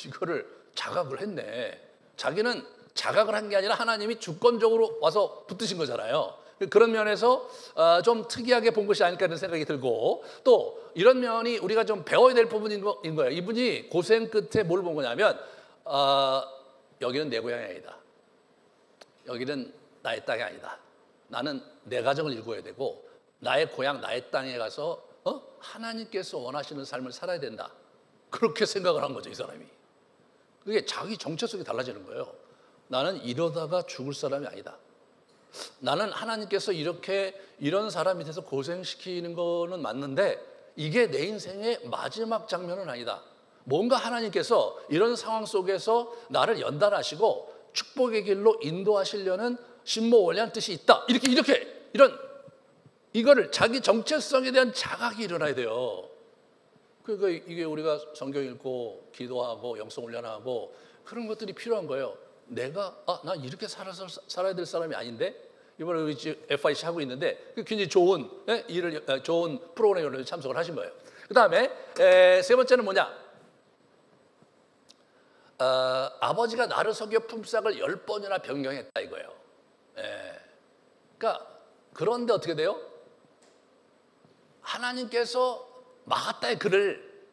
이거를 자각을 했네. 자기는 자각을 한 게 아니라 하나님이 주권적으로 와서 붙드신 거잖아요. 그런 면에서 좀 특이하게 본 것이 아닐까 하는 생각이 들고 또 이런 면이 우리가 좀 배워야 될 부분인 거예요. 이분이 고생 끝에 뭘 본 거냐면 여기는 내 고향이 아니다. 여기는 나의 땅이 아니다. 나는 내 가정을 이루어야 되고 나의 고향, 나의 땅에 가서 하나님께서 원하시는 삶을 살아야 된다. 그렇게 생각을 한 거죠, 이 사람이. 그게 자기 정체성이 달라지는 거예요. 나는 이러다가 죽을 사람이 아니다. 나는 하나님께서 이런 사람 밑에서 고생시키는 거는 맞는데 이게 내 인생의 마지막 장면은 아니다. 뭔가 하나님께서 이런 상황 속에서 나를 연단하시고 축복의 길로 인도하시려는 신모원리한 뜻이 있다. 이거를 자기 정체성에 대한 자각이 일어나야 돼요. 그러니까 이게 우리가 성경 읽고 기도하고 영성 훈련하고 그런 것들이 필요한 거예요. 난 이렇게 살아야 될 사람이 아닌데 이번에 우리 FIC 하고 있는데 굉장히 좋은 좋은 프로그램에 참석을 하신 거예요. 그 다음에 세 번째는 뭐냐? 아버지가 나를 속여 품삯을 10번이나 변경했다 이거예요. 그러니까 그런데 어떻게 돼요? 하나님께서 마가다의 글을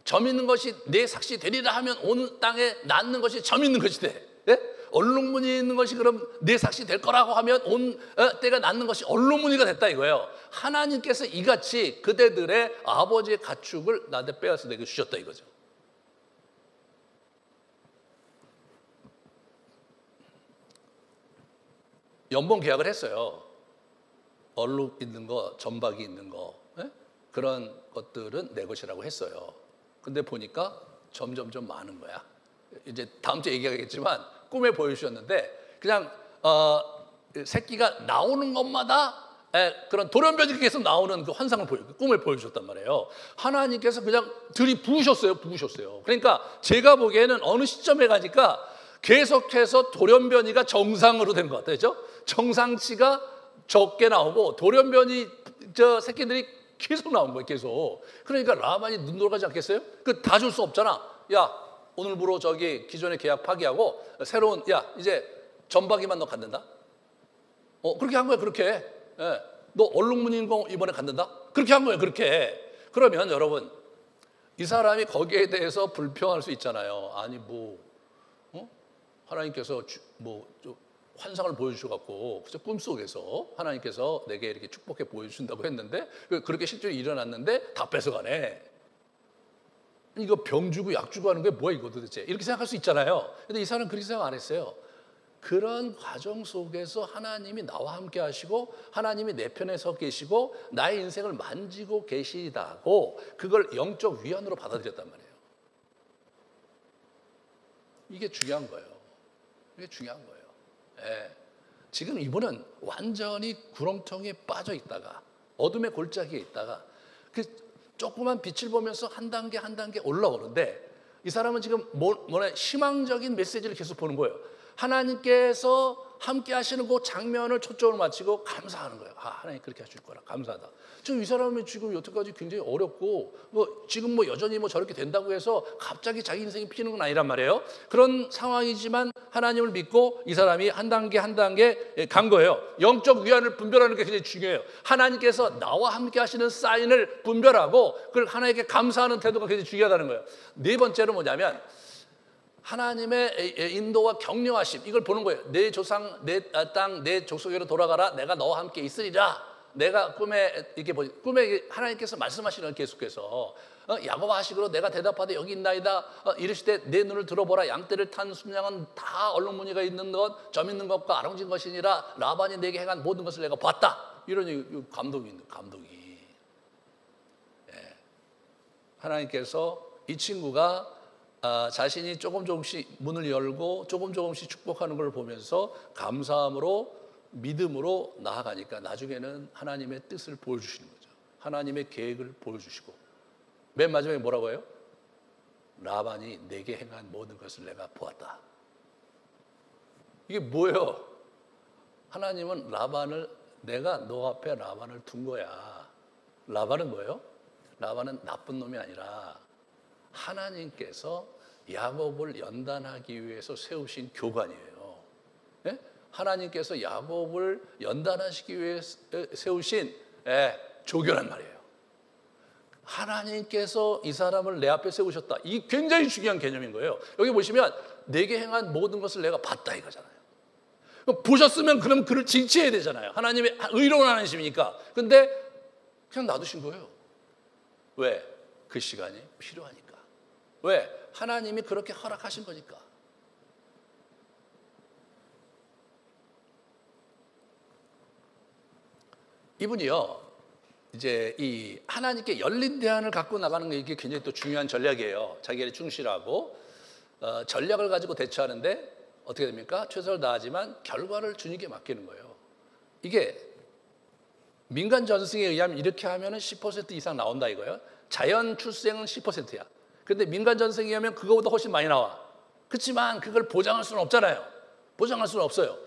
점 있는 것이 내 삭시 되리라 하면 온 땅에 낳는 것이 점 있는 것이 돼. 예? 언룩무늬 있는 것이 그럼 내 삭시 될 거라고 하면 온 때가 낳는 것이 언룩무늬가 됐다 이거예요. 하나님께서 이같이 그대들의 아버지의 가축을 나한테 빼앗아 내게 주셨다 이거죠. 연봉 계약을 했어요. 얼룩 있는 거, 점박이 있는 거, 그런 것들은 내 것이라고 했어요. 근데 보니까 점점점 많은 거야. 이제 다음 주에 얘기하겠지만 꿈에 보여주셨는데 그냥 새끼가 나오는 것마다 그런 돌연변이가 계속 나오는 그 환상을 꿈을 보여주셨단 말이에요. 하나님께서 그냥 부으셨어요. 그러니까 제가 보기에는 어느 시점에 가니까 계속해서 돌연변이가 정상으로 된 것 같아요. 그렇죠? 정상치가 적게 나오고 돌연변이 새끼들이 계속 나온 거예요. 계속. 그러니까 라반이 눈 돌아가지 않겠어요? 다 줄 수 없잖아. 야, 오늘부로 기존의 계약 파기하고 새로운 이제 점박이만 너 갖는다. 그렇게 한 거야. 그렇게. 너 얼룩무늬인 거 이번에 갖는다. 그렇게 한 거예요. 그렇게. 그러면 여러분 이 사람이 거기에 대해서 불평할 수 있잖아요. 아니 하나님께서 환상을 보여주셔갖고 꿈속에서 하나님께서 내게 이렇게 축복해 보여주신다고 했는데 그렇게 실제로 일어났는데 다 뺏어가네. 이거 병 주고 약 주고 하는 게 뭐야 이거 도대체. 이렇게 생각할 수 있잖아요. 근데 이 사람은 그렇게 생각 안 했어요. 그런 과정 속에서 하나님이 나와 함께 하시고 하나님이 내 편에 서 계시고 나의 인생을 만지고 계시다고 그걸 영적 위안으로 받아들였단 말이에요. 이게 중요한 거예요. 지금 이분은 완전히 구렁텅이에 빠져 있다가 어둠의 골짜기에 있다가 그 조그만 빛을 보면서 한 단계 한 단계 올라오는데 이 사람은 지금 희망적인 메시지를 계속 보는 거예요. 하나님께서 함께 하시는 그 장면을 초점을 맞추고 감사하는 거예요. 하나님 그렇게 하실 거라 감사하다. 지금 이 사람이 지금 여태까지 굉장히 어렵고 지금 여전히 저렇게 된다고 해서 갑자기 자기 인생이 피는 건 아니란 말이에요. 그런 상황이지만 하나님을 믿고 이 사람이 한 단계 한 단계 간 거예요. 영적 위안을 분별하는 게 굉장히 중요해요. 하나님께서 나와 함께 하시는 사인을 분별하고 그걸 하나님께 감사하는 태도가 굉장히 중요하다는 거예요. 네 번째는 뭐냐면 하나님의 인도와 격려하심 이걸 보는 거예요. 내 조상, 내 땅, 내 족속에로 돌아가라. 내가 너와 함께 있으리라. 내가 꿈에 하나님께서 말씀하시는 걸 계속해서 야곱아 하시기로 내가 대답하되 여기 있나이다. 이르시되 내 눈을 들어보라. 양떼를 탄 순양은 다 얼룩무늬가 있는 것, 점 있는 것과 아롱진 것이니라. 라반이 내게 행한 모든 것을 내가 봤다. 이런 감동이. 하나님께서 이 친구가 자신이 조금씩 문을 열고 조금씩 축복하는 걸 보면서 감사함으로 믿음으로 나아가니까 나중에는 하나님의 뜻을 보여주시는 거죠. 하나님의 계획을 보여주시고 맨 마지막에 뭐라고 해요? 라반이 내게 행한 모든 것을 내가 보았다. 이게 뭐예요? 하나님은 내가 너 앞에 라반을 둔 거야. 라반은 뭐예요? 라반은 나쁜 놈이 아니라 하나님께서 야곱을 연단하기 위해서 세우신 교관이에요. 네? 하나님께서 야곱을 연단하시기 위해 세우신 조교란 말이에요. 하나님께서 이 사람을 내 앞에 세우셨다. 이 굉장히 중요한 개념인 거예요. 여기 보시면 내게 행한 모든 것을 내가 봤다 이거잖아요. 보셨으면 그럼 그를 징치해야 되잖아요. 하나님의 의로운 하나님이시니까. 근데 그냥 놔두신 거예요. 왜? 그 시간이 필요하니까. 왜? 하나님이 그렇게 허락하신 거니까. 이분이요, 이제 이 하나님께 열린 대안을 갖고 나가는 게 이게 굉장히 또 중요한 전략이에요. 자기에 충실하고 전략을 가지고 대처하는데 어떻게 됩니까? 최선을 다하지만 결과를 주님께 맡기는 거예요. 이게 민간 전승에 의하면 이렇게 하면 10% 이상 나온다 이거예요. 자연 출생은 10%야. 그런데 민간 전승에 의하면 그거보다 훨씬 많이 나와. 그렇지만 그걸 보장할 수는 없잖아요. 보장할 수는 없어요.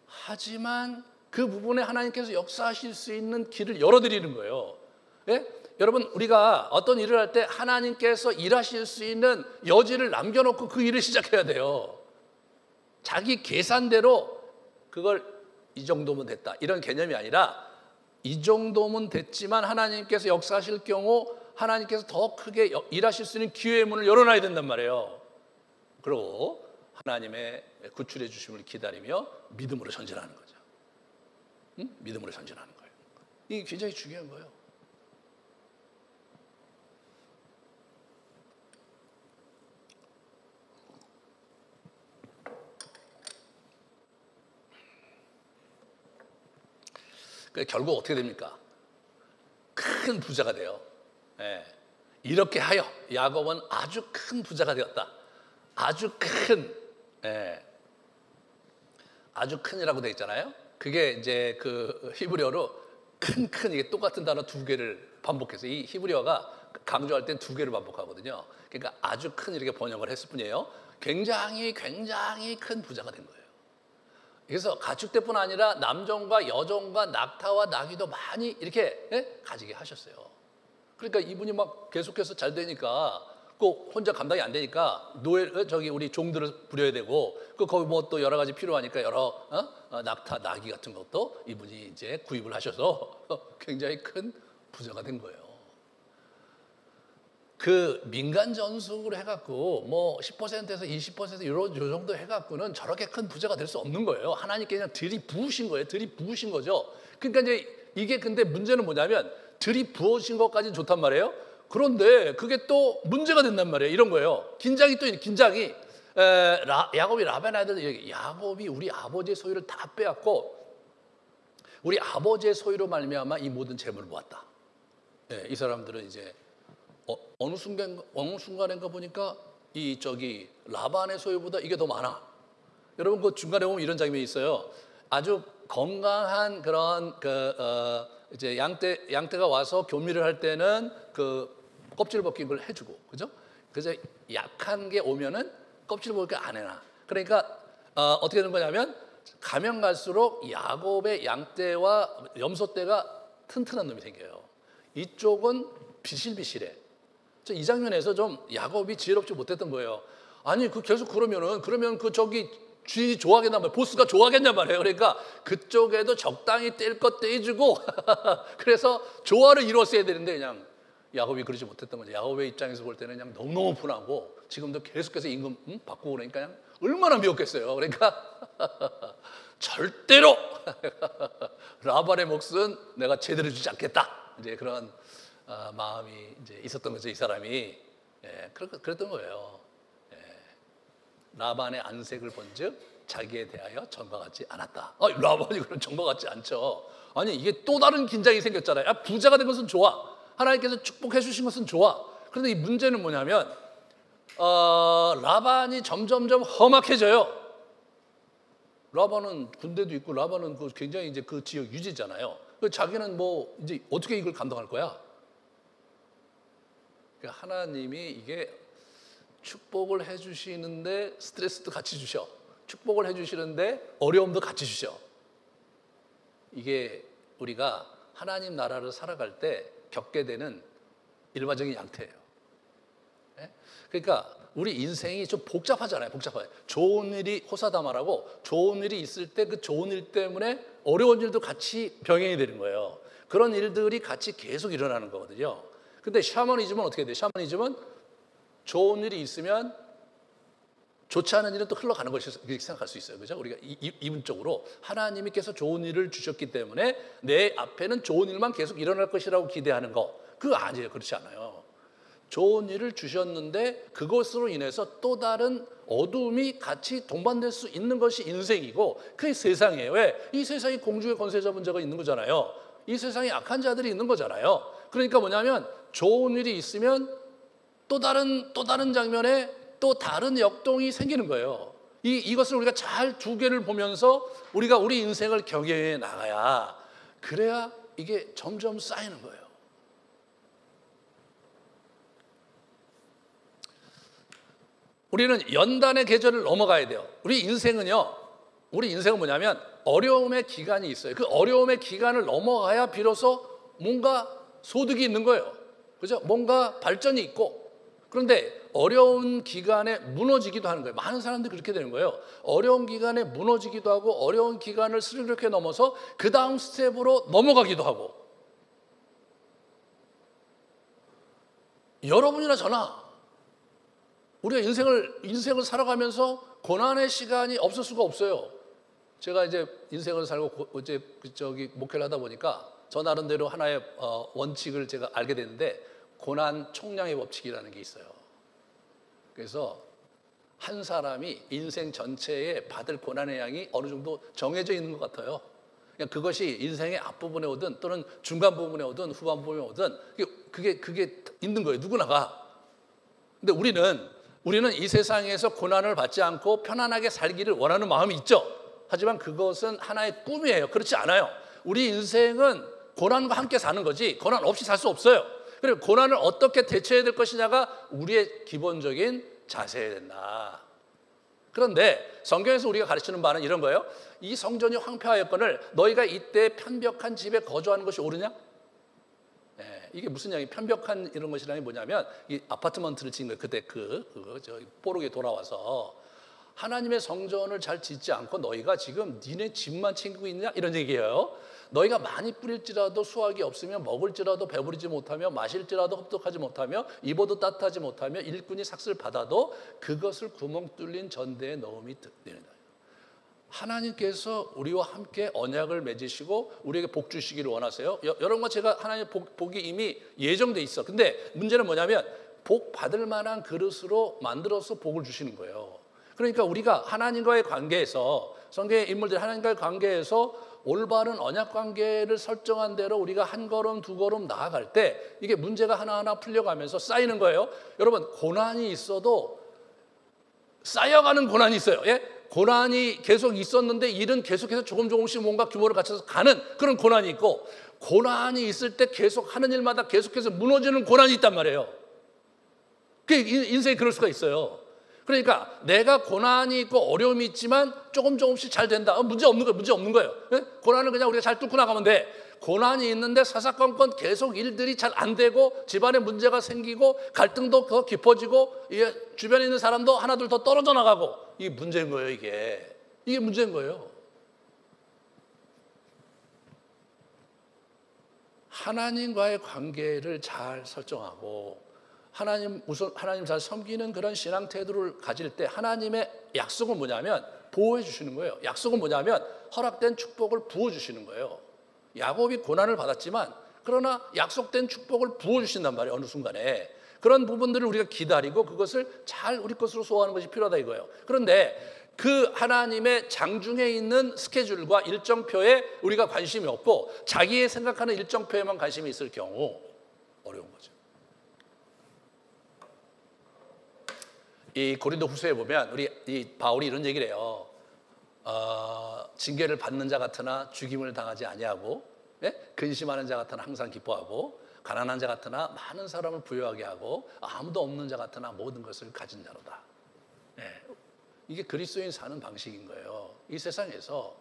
하지만 그 부분에 하나님께서 역사하실 수 있는 길을 열어드리는 거예요. 예? 여러분, 우리가 어떤 일을 할 때 하나님께서 일하실 수 있는 여지를 남겨놓고 그 일을 시작해야 돼요. 자기 계산대로 그걸 이 정도면 됐다 이런 개념이 아니라 이 정도면 됐지만 하나님께서 역사하실 경우 하나님께서 더 크게 일하실 수 있는 기회의 문을 열어놔야 된단 말이에요. 그리고 하나님의 구출해 주심을 기다리며 믿음으로 전진하는 거죠. 응? 믿음으로 전진하는 거예요. 이게 굉장히 중요한 거예요. 결국 어떻게 됩니까? 큰 부자가 돼요. 예. 이렇게 하여 야곱은 아주 큰 부자가 되었다. 아주 큰, 예. 아주 큰이라고 되어 있잖아요. 그게 이제 그 히브리어로 큰 이게 똑같은 단어 두 개를 반복해서 이 히브리어가 강조할 땐 두 개를 반복하거든요. 그러니까 아주 큰 이렇게 번역을 했을 뿐이에요. 굉장히 큰 부자가 된 거예요. 그래서 가축대뿐 아니라 남종과 여종과 낙타와 나귀도 많이 이렇게 가지게 하셨어요. 그러니까 이분이 막 계속해서 잘 되니까 꼭 혼자 감당이 안 되니까 우리 종들을 부려야 되고 거기 뭐 또 여러 가지 필요하니까 여러 낙타, 나귀 같은 것도 이분이 이제 구입을 하셔서 굉장히 큰 부자가 된 거예요. 그 민간 전속으로 해갖고 뭐 10%에서 20% 요 정도 해갖고는 저렇게 큰 부자가 될 수 없는 거예요. 하나님께 그냥 들이부으신 거예요. 들이부으신 거죠. 그러니까 이제 이게 근데 문제는 뭐냐면 들이부으신 것까지는 좋단 말이에요. 그런데 그게 또 문제가 된단 말이에요. 이런 거예요. 긴장이 야곱이 라반 아들 야곱이 우리 아버지의 소유를 다 빼앗고 우리 아버지의 소유로 말미암아 이 모든 재물을 모았다. 예, 이 사람들은 이제 어느 순간인가 보니까 라반의 소유보다 이게 더 많아. 여러분 그 중간에 보면 이런 장면이 있어요. 아주 건강한 그런 이제 양떼가 와서 교미를 할 때는 그 껍질 벗긴 걸 해주고, 그죠? 그래서 약한 게 오면은 껍질 벗긴 안 해놔. 그러니까 어떻게 되는 거냐면 가면 갈수록 야곱의 양떼와 염소떼가 튼튼한 놈이 생겨요. 이쪽은 비실비실해. 이 장면에서 좀 야곱이 지혜롭지 못했던 거예요. 아니 계속 그러면 주인이 좋아하겠단 말이에요. 보스가 좋아하겠냔 말이에요. 그러니까 그쪽에도 적당히 뗄 것 떼주고 그래서 조화를 이뤘어야 되는데 그냥 야곱이 그러지 못했던 거죠. 야곱의 입장에서 볼 때는 그냥 너무너무 분하고 지금도 계속해서 임금 받고 그러니까 그냥 얼마나 미웠겠어요. 그러니까 절대로 라반의 몫은 내가 제대로 주지 않겠다. 이제 그런 마음이 이제 있었던 거죠. 이 사람이 그랬던 거예요. 라반의 안색을 본즉 자기에 대하여 전과같지 않았다. 라반이 그런 전과같지 않죠. 아니 이게 또 다른 긴장이 생겼잖아요. 부자가 된 것은 좋아. 하나님께서 축복해 주신 것은 좋아. 그런데 이 문제는 뭐냐면 라반이 점점점 험악해져요. 라반은 군대도 있고 라반은 굉장히 이제 그 지역 유지잖아요. 자기는 뭐 이제 어떻게 이걸 감당할 거야? 그러니까 하나님이 이게 축복을 해주시는데 스트레스도 같이 주셔. 축복을 해주시는데 어려움도 같이 주셔. 이게 우리가 하나님 나라를 살아갈 때 겪게 되는 일반적인 양태예요. 그러니까 우리 인생이 좀 복잡하잖아요. 좋은 일이 호사다마라고 좋은 일이 있을 때 그 좋은 일 때문에 어려운 일도 같이 병행이 되는 거예요. 그런 일들이 같이 계속 일어나는 거거든요. 근데 샤머니즘은 어떻게 돼요? 샤머니즘은 좋은 일이 있으면 좋지 않은 일은 또 흘러가는 것이 그렇게 생각할 수 있어요. 그죠? 우리가 이분적으로 하나님께서 좋은 일을 주셨기 때문에 내 앞에는 좋은 일만 계속 일어날 것이라고 기대하는 거. 그거 아니에요. 그렇지 않아요. 좋은 일을 주셨는데 그것으로 인해서 또 다른 어둠이 같이 동반될 수 있는 것이 인생이고 그게 세상이에요. 왜? 이 세상에 공중의 권세자 문제가 있는 거잖아요. 이 세상에 악한 자들이 있는 거잖아요. 그러니까 뭐냐면 좋은 일이 있으면 또 다른 장면에 또 다른 역동이 생기는 거예요. 이것을 우리가 잘 두 개를 보면서 우리가 우리 인생을 경영해 나가야 그래야 이게 점점 쌓이는 거예요. 우리는 연단의 계절을 넘어가야 돼요. 우리 인생은 뭐냐면 어려움의 기간이 있어요. 그 어려움의 기간을 넘어가야 비로소 뭔가 소득이 있는 거예요. 그죠? 뭔가 발전이 있고. 그런데 어려운 기간에 무너지기도 하는 거예요. 많은 사람들이 그렇게 되는 거예요. 어려운 기간에 무너지기도 하고 어려운 기간을 슬그럽게 넘어서 그 다음 스텝으로 넘어가기도 하고. 여러분이나 저나 우리가 인생을 살아가면서 고난의 시간이 없을 수가 없어요. 제가 이제 인생을 살고 이제 목회를 하다 보니까 저 나름대로 하나의 원칙을 제가 알게 됐는데 고난 총량의 법칙이라는 게 있어요. 그래서 한 사람이 인생 전체에 받을 고난의 양이 어느 정도 정해져 있는 것 같아요. 그냥 그것이 인생의 앞부분에 오든 또는 중간 부분에 오든 후반 부분에 오든 그게 있는 거예요. 누구나가. 근데 우리는 이 세상에서 고난을 받지 않고 편안하게 살기를 원하는 마음이 있죠. 하지만 그것은 하나의 꿈이에요. 그렇지 않아요. 우리 인생은 고난과 함께 사는 거지 고난 없이 살 수 없어요. 그리고 고난을 어떻게 대처해야 될 것이냐가 우리의 기본적인 자세여야 된다. 그런데 성경에서 우리가 가르치는 바는 이런 거예요. 이 성전이 황폐하였거늘 너희가 이때 편벽한 집에 거주하는 것이 옳으냐? 이게 무슨 이야기? 편벽한 이런 것이라는 게 뭐냐면 이 아파트먼트를 짓는 거예요. 그때 뽀록에 돌아와서 하나님의 성전을 잘 짓지 않고 너희가 지금 니네 집만 챙기고 있냐? 이런 얘기예요. 너희가 많이 뿌릴지라도 수확이 없으며 먹을지라도 배부르지 못하며 마실지라도 흡독하지 못하며 입어도 따뜻하지 못하며 일꾼이 삭슬 받아도 그것을 구멍 뚫린 전대에 넣음이 되는다. 하나님께서 우리와 함께 언약을 맺으시고 우리에게 복 주시기를 원하세요. 여러분과 제가 하나님의 복이 이미 예정돼 있어. 근데 문제는 뭐냐면 복 받을 만한 그릇으로 만들어서 복을 주시는 거예요. 그러니까 우리가 하나님과의 관계에서 성경의 인물들 하나님과의 관계에서 올바른 언약 관계를 설정한 대로 우리가 한 걸음 두 걸음 나아갈 때 이게 문제가 하나하나 풀려가면서 쌓이는 거예요. 여러분 고난이 있어도 쌓여가는 고난이 있어요. 예? 고난이 계속 있었는데 일은 계속해서 조금씩 뭔가 규모를 갖춰서 가는 그런 고난이 있고 고난이 있을 때 계속 하는 일마다 계속해서 무너지는 고난이 있단 말이에요. 인생이 그럴 수가 있어요. 그러니까 내가 고난이 있고 어려움이 있지만 조금씩 잘 된다. 문제 없는 거예요. 네? 고난을 그냥 우리가 잘 뚫고 나가면 돼. 고난이 있는데 사사건건 계속 일들이 잘 안 되고 집안에 문제가 생기고 갈등도 더 깊어지고 주변에 있는 사람도 하나둘 더 떨어져 나가고 이게 문제인 거예요. 이게 문제인 거예요. 하나님과의 관계를 잘 설정하고 하나님 잘 섬기는 그런 신앙 태도를 가질 때 하나님의 약속은 뭐냐면 보호해 주시는 거예요. 약속은 뭐냐면 허락된 축복을 부어 주시는 거예요. 야곱이 고난을 받았지만 그러나 약속된 축복을 부어 주신단 말이에요. 어느 순간에 그런 부분들을 우리가 기다리고 그것을 잘 우리 것으로 소화하는 것이 필요하다 이거예요. 그런데 그 하나님의 장중에 있는 스케줄과 일정표에 우리가 관심이 없고 자기의 생각하는 일정표에만 관심이 있을 경우 어려운 거죠. 이 고린도 후서에 보면 이 바울이 이런 얘기를 해요. 징계를 받는 자 같으나 죽임을 당하지 아니하고 근심하는 자 같으나 항상 기뻐하고 가난한 자 같으나 많은 사람을 부유하게 하고 아무도 없는 자 같으나 모든 것을 가진 자로다. 이게 그리스도인 사는 방식인 거예요. 이 세상에서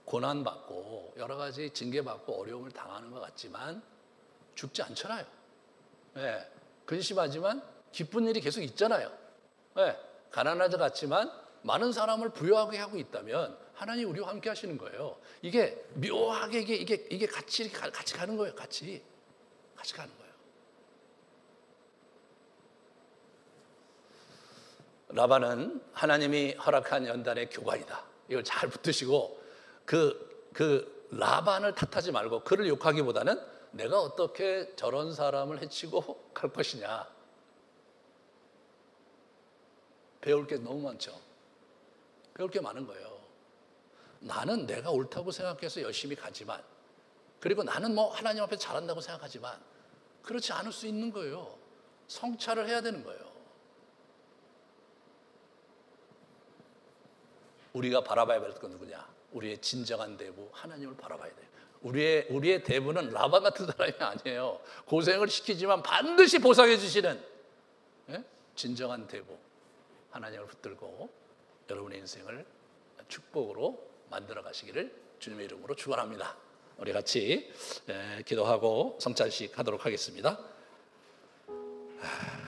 고난받고 여러 가지 징계받고 어려움을 당하는 것 같지만 죽지 않잖아요. 근심하지만 기쁜 일이 계속 있잖아요. 가난한 자 같지만 많은 사람을 부유하게 하고 있다면 하나님 우리와 함께 하시는 거예요. 이게 묘하게 이게 같이 가는 거예요. 같이 가는 거예요. 라반은 하나님이 허락한 연단의 교관이다. 이걸 잘 붙드시고 그 라반을 탓하지 말고 그를 욕하기보다는 내가 어떻게 저런 사람을 해치고 갈 것이냐. 배울 게 너무 많죠. 배울 게 많은 거예요. 나는 내가 옳다고 생각해서 열심히 가지만, 그리고 나는 뭐 하나님 앞에 잘한다고 생각하지만 그렇지 않을 수 있는 거예요. 성찰을 해야 되는 거예요. 우리가 바라봐야 될 건 누구냐? 우리의 진정한 대부 하나님을 바라봐야 돼요. 우리의 대부는 라반 같은 사람이 아니에요. 고생을 시키지만 반드시 보상해 주시는 진정한 대부 하나님을 붙들고 여러분의 인생을 축복으로 만들어 가시기를 주님의 이름으로 축원합니다. 우리 같이 기도하고 성찬식 하도록 하겠습니다.